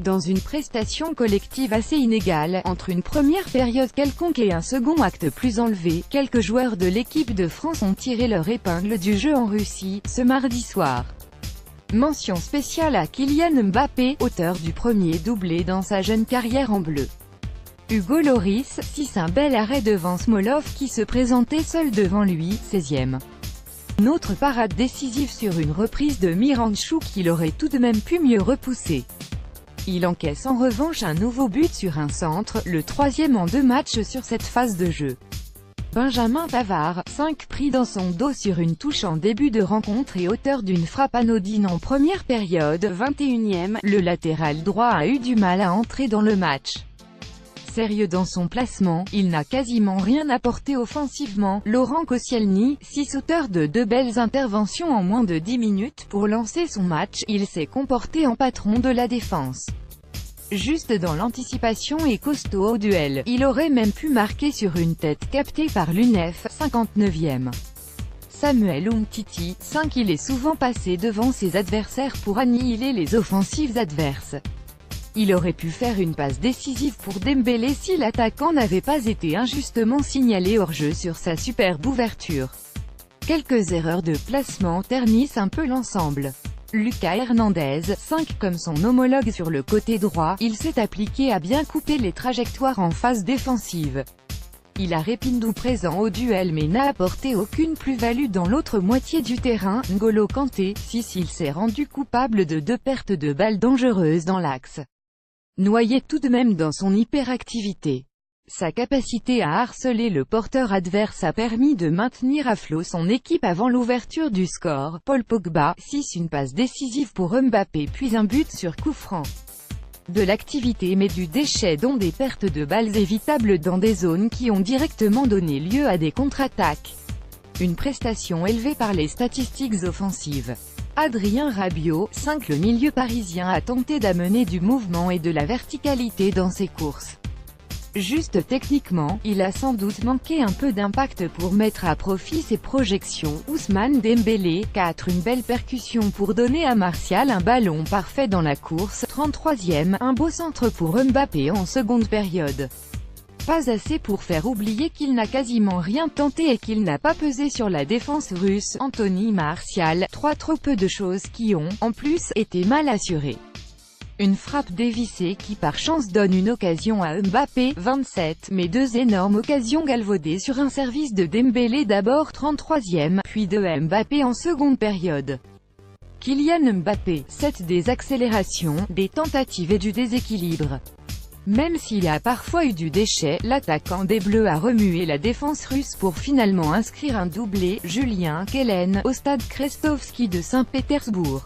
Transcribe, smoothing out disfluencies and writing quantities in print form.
Dans une prestation collective assez inégale, entre une première période quelconque et un second acte plus enlevé, quelques joueurs de l'équipe de France ont tiré leur épingle du jeu en Russie, ce mardi soir. Mention spéciale à Kylian Mbappé, auteur du premier doublé dans sa jeune carrière en bleu. Hugo Lloris, 6 un bel arrêt devant Smolov qui se présentait seul devant lui, 16e. Une autre parade décisive sur une reprise de Miranchuk qu'il aurait tout de même pu mieux repousser. Il encaisse en revanche un nouveau but sur un centre, le 3e en 2 matchs sur cette phase de jeu. Benjamin Pavard, 5 pris dans son dos sur une touche en début de rencontre et auteur d'une frappe anodine en première période, 21e, le latéral droit a eu du mal à entrer dans le match. Sérieux dans son placement, il n'a quasiment rien apporté offensivement. Laurent Koscielny, 6 auteurs de 2 belles interventions en moins de 10 minutes pour lancer son match, il s'est comporté en patron de la défense. Juste dans l'anticipation et costaud au duel, il aurait même pu marquer sur une tête captée par l'UNEF, 59e. Samuel Umtiti, 5 il est souvent passé devant ses adversaires pour annihiler les offensives adverses. Il aurait pu faire une passe décisive pour Dembélé si l'attaquant n'avait pas été injustement signalé hors-jeu sur sa superbe ouverture. Quelques erreurs de placement ternissent un peu l'ensemble. Lucas Hernandez, 5 comme son homologue sur le côté droit, il s'est appliqué à bien couper les trajectoires en phase défensive. Il a Répindou présent au duel mais n'a apporté aucune plus-value dans l'autre moitié du terrain. N'Golo Kanté, 6 il s'est rendu coupable de 2 pertes de balles dangereuses dans l'axe. Noyé tout de même dans son hyperactivité. Sa capacité à harceler le porteur adverse a permis de maintenir à flot son équipe avant l'ouverture du score. Paul Pogba, 6 une passe décisive pour Mbappé puis un but sur coup franc. De l'activité mais du déchet dont des pertes de balles évitables dans des zones qui ont directement donné lieu à des contre-attaques. Une prestation élevée par les statistiques offensives. Adrien Rabiot, 5 le milieu parisien a tenté d'amener du mouvement et de la verticalité dans ses courses. Juste techniquement, il a sans doute manqué un peu d'impact pour mettre à profit ses projections. Ousmane Dembélé, 4 une belle percussion pour donner à Martial un ballon parfait dans la course, 33e, un beau centre pour Mbappé en seconde période. Pas assez pour faire oublier qu'il n'a quasiment rien tenté et qu'il n'a pas pesé sur la défense russe. Anthony Martial, 3 trop peu de choses qui ont, en plus, été mal assurées. Une frappe dévissée qui par chance donne une occasion à Mbappé, 27, mais 2 énormes occasions galvaudées sur un service de Dembélé d'abord 33e, puis de Mbappé en seconde période. Kylian Mbappé, 7 des accélérations, des tentatives et du déséquilibre. Même s'il y a parfois eu du déchet, l'attaquant des Bleus a remué la défense russe pour finalement inscrire un doublé. Julien Kellen, au stade Krestovski de Saint-Pétersbourg.